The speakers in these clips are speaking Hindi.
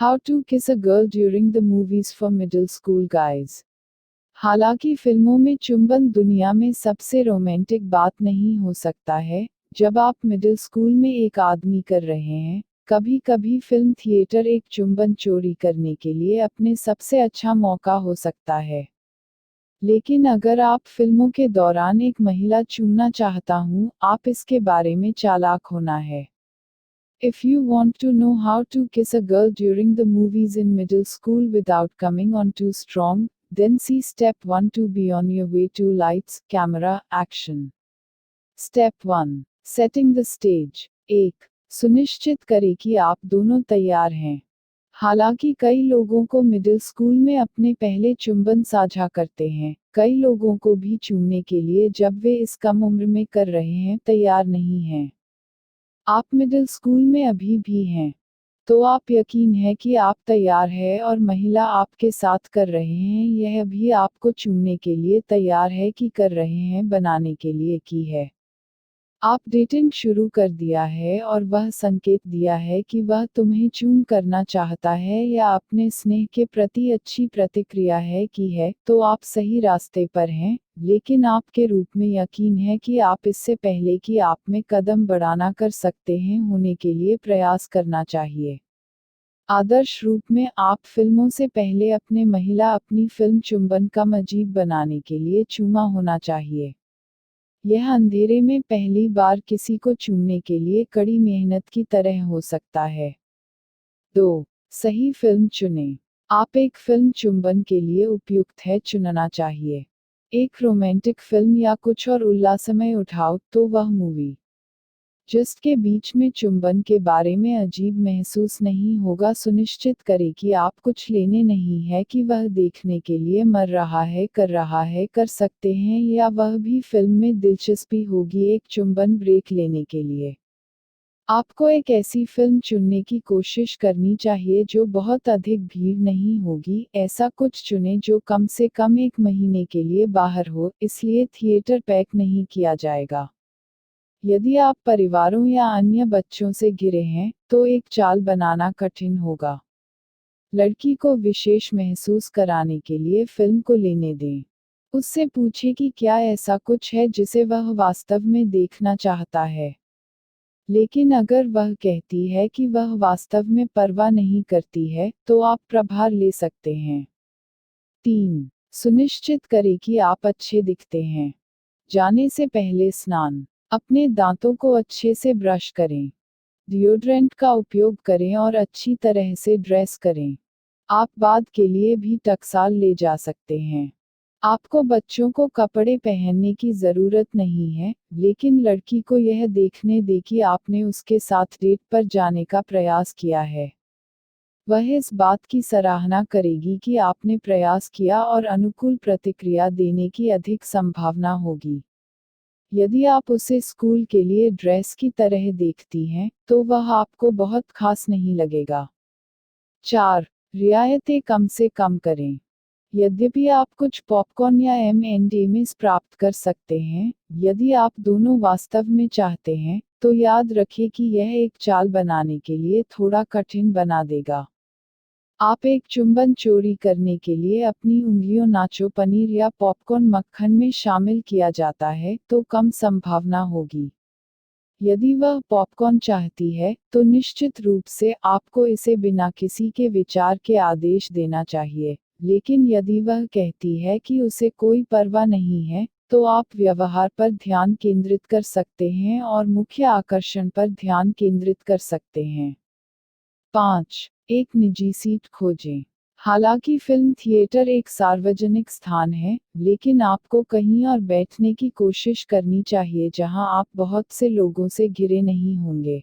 How to Kiss a Girl During the Movies for Middle School Guys। हालांकि फिल्मों में चुंबन दुनिया में सबसे रोमांटिक बात नहीं हो सकता है, जब आप मिडिल स्कूल में एक आदमी कर रहे हैं, कभी कभी फिल्म थिएटर एक चुंबन चोरी करने के लिए अपने सबसे अच्छा मौका हो सकता है। लेकिन अगर आप फिल्मों के दौरान एक महिला चूमना चाहता हूं, आप इसके बारे में चालाक होना है। If you want to know how to kiss a girl during the movies in middle school without coming on too strong, then see step 1 to be on your way to lights, camera, action. Step 1. Setting the stage. 1. सुनिश्चित करें कि आप दोनों तैयार हैं। हालांकि कई लोगों को मिडिल स्कूल में अपने पहले चुंबन साझा करते हैं, कई लोगों को भी चूमने के लिए जब वे इस कम उम्र में कर रहे हैं तैयार नहीं हैं। आप मिडिल स्कूल में अभी भी हैं, तो आप यकीन है कि आप तैयार हैं और महिला आपके साथ कर रहे हैं यह भी आपको चूमने के लिए तैयार है कि कर रहे हैं बनाने के लिए की है। आप डेटिंग शुरू कर दिया है और वह संकेत दिया है कि वह तुम्हें चूम करना चाहता है या अपने स्नेह के प्रति अच्छी प्रतिक्रिया है की है, तो आप सही रास्ते पर हैं, लेकिन आपके रूप में यकीन है कि आप इससे पहले कि आप में कदम बढ़ाना कर सकते हैं होने के लिए प्रयास करना चाहिए। आदर्श रूप में आप फिल्मों से पहले अपने महिला अपनी फिल्म चुंबन कम अजीब बनाने के लिए चूमा होना चाहिए। यह अंधेरे में पहली बार किसी को चूमने के लिए कड़ी मेहनत की तरह हो सकता है। 2. सही फिल्म चुनें। आप एक फिल्म चुंबन के लिए उपयुक्त है चुनना चाहिए। एक रोमांटिक फिल्म या कुछ और उल्लासमय उठाओ तो वह मूवी जिसके बीच में चुंबन के बारे में अजीब महसूस नहीं होगा। सुनिश्चित करें कि आप कुछ लेने नहीं है कि वह देखने के लिए मर रहा है कर सकते हैं या वह भी फिल्म में दिलचस्पी होगी एक चुंबन ब्रेक लेने के लिए। आपको एक ऐसी फिल्म चुनने की कोशिश करनी चाहिए जो बहुत अधिक भीड़ नहीं होगी, ऐसा कुछ चुनें जो कम से कम 1 महीने के लिए बाहर हो, इसलिए थिएटर पैक नहीं किया जाएगा। यदि आप परिवारों या अन्य बच्चों से घिरे हैं, तो एक चाल बनाना कठिन होगा। लड़की को विशेष महसूस कराने के लिए फिल्म को लेने दें। उससे पूछें कि क्या ऐसा कुछ है जिसे वह वास्तव में देखना चाहता है। लेकिन अगर वह कहती है कि वह वास्तव में परवाह नहीं करती है, तो आप प्रभार ले सकते हैं। 3. सुनिश्चित करें कि आप अच्छे दिखते हैं। जाने से पहले स्नान। अपने दांतों को अच्छे से ब्रश करें। डिओड्रेंट का उपयोग करें और अच्छी तरह से ड्रेस करें। आप बाद के लिए भी टकसाल ले जा सकते हैं। आपको बच्चों को कपड़े पहनने की ज़रूरत नहीं है, लेकिन लड़की को यह देखने दे कि आपने उसके साथ डेट पर जाने का प्रयास किया है। वह इस बात की सराहना करेगी कि आपने प्रयास किया और अनुकूल प्रतिक्रिया देने की अधिक संभावना होगी। यदि आप उसे स्कूल के लिए ड्रेस की तरह देखती हैं, तो वह आपको बहुत खास नहीं लगेगा। 4. रियायतें कम से कम करें। यद्यपि आप कुछ पॉपकॉर्न या M&M's प्राप्त कर सकते हैं, यदि आप दोनों वास्तव में चाहते हैं, तो याद रखें कि यह एक चाल बनाने के लिए थोड़ा कठिन बना देगा। आप एक चुंबन चोरी करने के लिए अपनी उंगलियों नाचो पनीर या पॉपकॉर्न मक्खन में शामिल किया जाता है, तो कम संभावना होगी। यदि वह पॉपकॉर्न चाहती है, तो निश्चित रूप से आपको इसे बिना किसी के विचार के आदेश देना चाहिए, लेकिन यदि वह कहती है कि उसे कोई परवाह नहीं है, तो आप व्यवहार पर ध्यान केंद्रित कर सकते हैं और मुख्य आकर्षण पर ध्यान केंद्रित कर सकते हैं। 5. एक निजी सीट खोजें। हालांकि फिल्म थिएटर एक सार्वजनिक स्थान है, लेकिन आपको कहीं और बैठने की कोशिश करनी चाहिए जहां आप बहुत से लोगों से घिरे नहीं होंगे।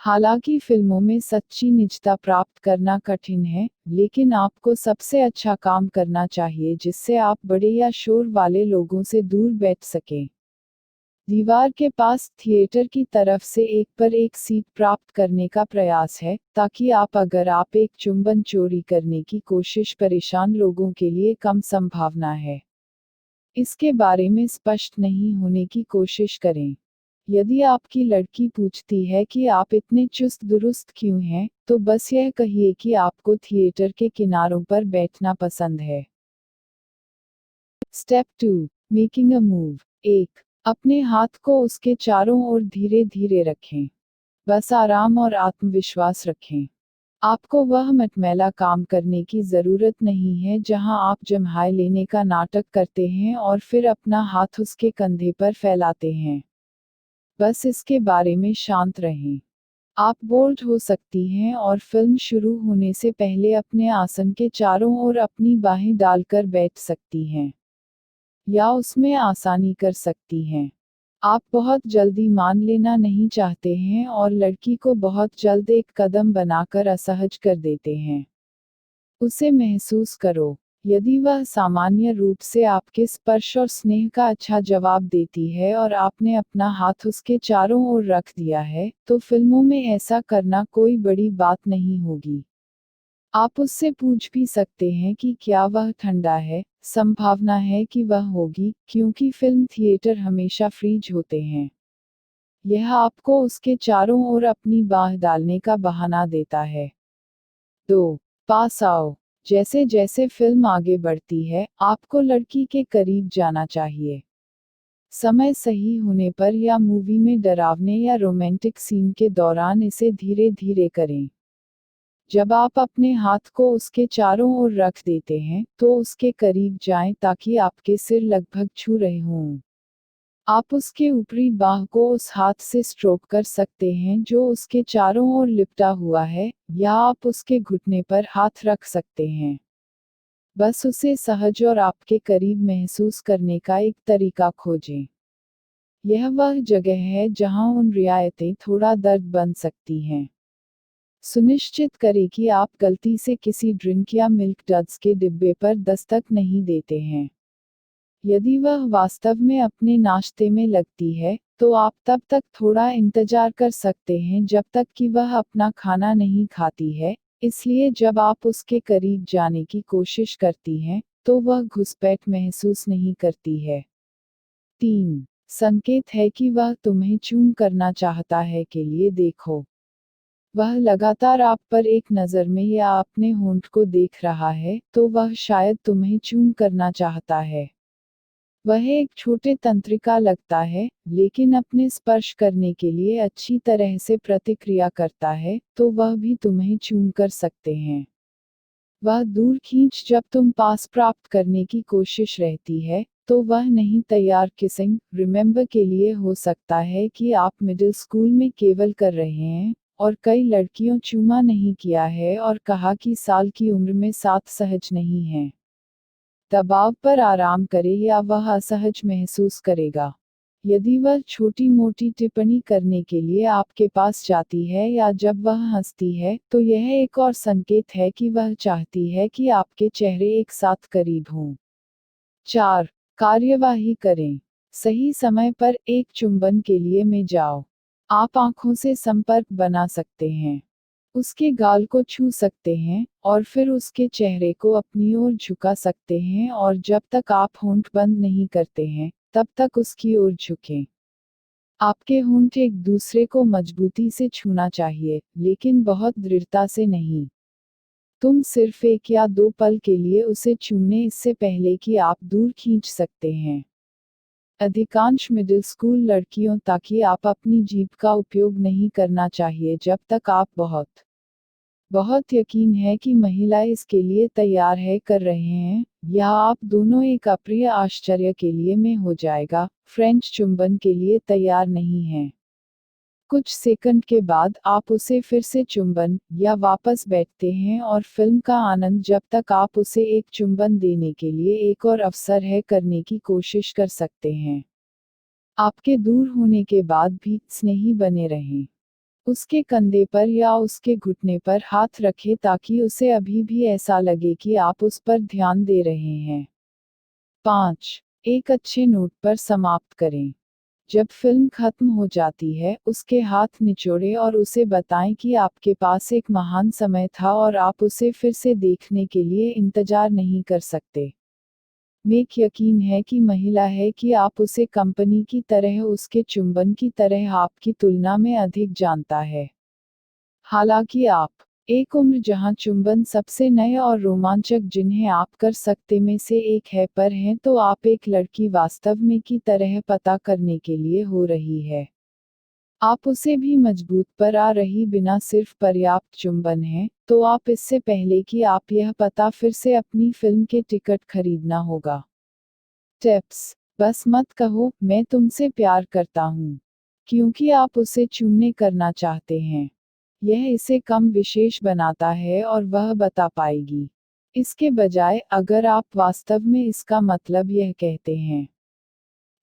हालांकि फिल्मों में सच्ची निजता प्राप्त करना कठिन है, लेकिन आपको सबसे अच्छा काम करना चाहिए जिससे आप बड़े या शोर वाले लोगों से दूर बैठ सकें। दीवार के पास थिएटर की तरफ से एक पर एक सीट प्राप्त करने का प्रयास है, ताकि अगर आप एक चुंबन चोरी करने की कोशिश परेशान लोगों के लिए कम संभावना है। इसके बारे में स्पष्ट नहीं होने की कोशिश करें। यदि आपकी लड़की पूछती है कि आप इतने चुस्त दुरुस्त क्यों हैं, तो बस यह कहिए कि आपको थिएटर के किनारों पर बैठना पसंद है। Step 2, making a move. 1, अपने हाथ को उसके चारों ओर धीरे धीरे रखें। बस आराम और आत्मविश्वास रखें। आपको वह मटमैला काम करने की ज़रूरत नहीं है जहां आप जम्हाई लेने का नाटक करते हैं और फिर अपना हाथ उसके कंधे पर फैलाते हैं। बस इसके बारे में शांत रहें। आप बोल्ड हो सकती हैं और फिल्म शुरू होने से पहले अपने आसन के चारों ओर अपनी बाहें डालकर बैठ सकती हैं, या उसमें आसानी कर सकती हैं। आप बहुत जल्दी मान लेना नहीं चाहते हैं और लड़की को बहुत जल्द एक कदम बनाकर असहज कर देते हैं। उसे महसूस करो। यदि वह सामान्य रूप से आपके स्पर्श और स्नेह का अच्छा जवाब देती है और आपने अपना हाथ उसके चारों ओर रख दिया है, तो फिल्मों में ऐसा करना कोई बड़ी बात नहीं होगी। आप उससे पूछ भी सकते हैं कि क्या वह ठंडा है। संभावना है कि वह होगी, क्योंकि फिल्म थिएटर हमेशा फ्रीज होते हैं। यह आपको उसके चारों ओर अपनी बाह डालने का बहाना देता है। 2, पास आओ। जैसे जैसे फिल्म आगे बढ़ती है, आपको लड़की के करीब जाना चाहिए। समय सही होने पर या मूवी में डरावने या रोमांटिक सीन के दौरान इसे धीरे धीरे करें। जब आप अपने हाथ को उसके चारों ओर रख देते हैं, तो उसके करीब जाएं ताकि आपके सिर लगभग छू रहे हों। आप उसके ऊपरी बाह को उस हाथ से स्ट्रोक कर सकते हैं जो उसके चारों ओर लिपटा हुआ है, या आप उसके घुटने पर हाथ रख सकते हैं। बस उसे सहज और आपके करीब महसूस करने का एक तरीका खोजें। यह वह जगह है जहां उन रियायतें थोड़ा दर्द बन सकती हैं। सुनिश्चित करें कि आप गलती से किसी ड्रिंक या मिल्क डड्स के डिब्बे पर दस्तक नहीं देते हैं। यदि वह वास्तव में अपने नाश्ते में लगती है, तो आप तब तक थोड़ा इंतजार कर सकते हैं जब तक कि वह अपना खाना नहीं खाती है, इसलिए जब आप उसके करीब जाने की कोशिश करती हैं, तो वह घुसपैठ महसूस नहीं करती है। 3, संकेत है कि वह तुम्हें चूम करना चाहता है के लिए देखो। वह लगातार आप पर एक नज़र में या अपने होंठ को देख रहा है, तो वह शायद तुम्हें चूम करना चाहता है। वह एक छोटे तंत्रिका लगता है, लेकिन अपने स्पर्श करने के लिए अच्छी तरह से प्रतिक्रिया करता है, तो वह भी तुम्हें चूम कर सकते हैं। वह दूर खींच जब तुम पास प्राप्त करने की कोशिश रहती है, तो वह नहीं तैयार किसिंग रिमेंबर के लिए हो सकता है कि आप मिडिल स्कूल में केवल कर रहे हैं, और कई लड़कियों चूमा नहीं किया है और कहा कि साल की उम्र में साथ सहज नहीं है। दबाव पर आराम करें या वह असहज महसूस करेगा। यदि वह छोटी मोटी टिप्पणी करने के लिए आपके पास जाती है या जब वह हंसती है, तो यह एक और संकेत है कि वह चाहती है कि आपके चेहरे एक साथ करीब हों। 4, कार्यवाही करें। सही समय पर एक चुंबन के लिए में जाओ। आप आंखों से संपर्क बना सकते हैं, उसके गाल को छू सकते हैं, और फिर उसके चेहरे को अपनी ओर झुका सकते हैं और जब तक आप होंठ बंद नहीं करते हैं, तब तक उसकी ओर झुकें। आपके होंठ एक दूसरे को मजबूती से छूना चाहिए, लेकिन बहुत दृढ़ता से नहीं। तुम सिर्फ 1 या 2 पल के लिए उसे छूने इससे पहले कि आप दूर खींच सकते हैं। अधिकांश मिडिल स्कूल लड़कियों ताकि आप अपनी जीभ का उपयोग नहीं करना चाहिए जब तक आप बहुत यकीन है कि महिला इसके लिए तैयार है कर रहे हैं, या आप दोनों एक अप्रिय आश्चर्य के लिए में हो जाएगा, फ्रेंच चुंबन के लिए तैयार नहीं हैं। कुछ सेकंड के बाद आप उसे फिर से चुंबन या वापस बैठते हैं और फिल्म का आनंद जब तक आप उसे एक चुंबन देने के लिए एक और अवसर है करने की कोशिश कर सकते हैं। आपके दूर होने के बाद भी स्नेही बने रहें। उसके कंधे पर या उसके घुटने पर हाथ रखें ताकि उसे अभी भी ऐसा लगे कि आप उस पर ध्यान दे रहे हैं। 5, एक अच्छे नोट पर समाप्त करें। जब फिल्म खत्म हो जाती है, उसके हाथ निचोड़ें और उसे बताएं कि आपके पास एक महान समय था और आप उसे फिर से देखने के लिए इंतजार नहीं कर सकते। मेक यकीन है कि महिला है कि आप उसे कंपनी की तरह उसके चुंबन की तरह आपकी तुलना में अधिक जानता है। हालांकि आप एक उम्र जहां चुंबन सबसे नए और रोमांचक जिन्हें आप कर सकते में से एक है पर हैं तो आप एक लड़की वास्तव में की तरह पता करने के लिए हो रही है। आप उसे भी मजबूत पर आ रही बिना सिर्फ पर्याप्त चुंबन है, तो आप इससे पहले कि आप यह पता फिर से अपनी फिल्म के टिकट खरीदना होगा। टिप्स। बस मत कहो मैं तुमसे प्यार करता हूँ, क्योंकि आप उसे चूमने करना चाहते हैं। यह इसे कम विशेष बनाता है और वह बता पाएगी। इसके बजाय अगर आप वास्तव में इसका मतलब यह कहते हैं,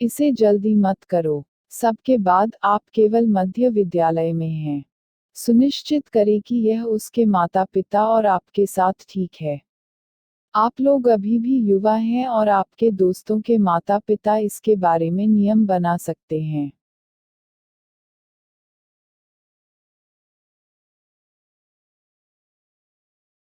इसे जल्दी मत करो। सबके बाद आप केवल मध्य विद्यालय में हैं। सुनिश्चित करें कि यह उसके माता पिता और आपके साथ ठीक है। आप लोग अभी भी युवा हैं और आपके दोस्तों के माता पिता इसके बारे में नियम बना सकते हैं।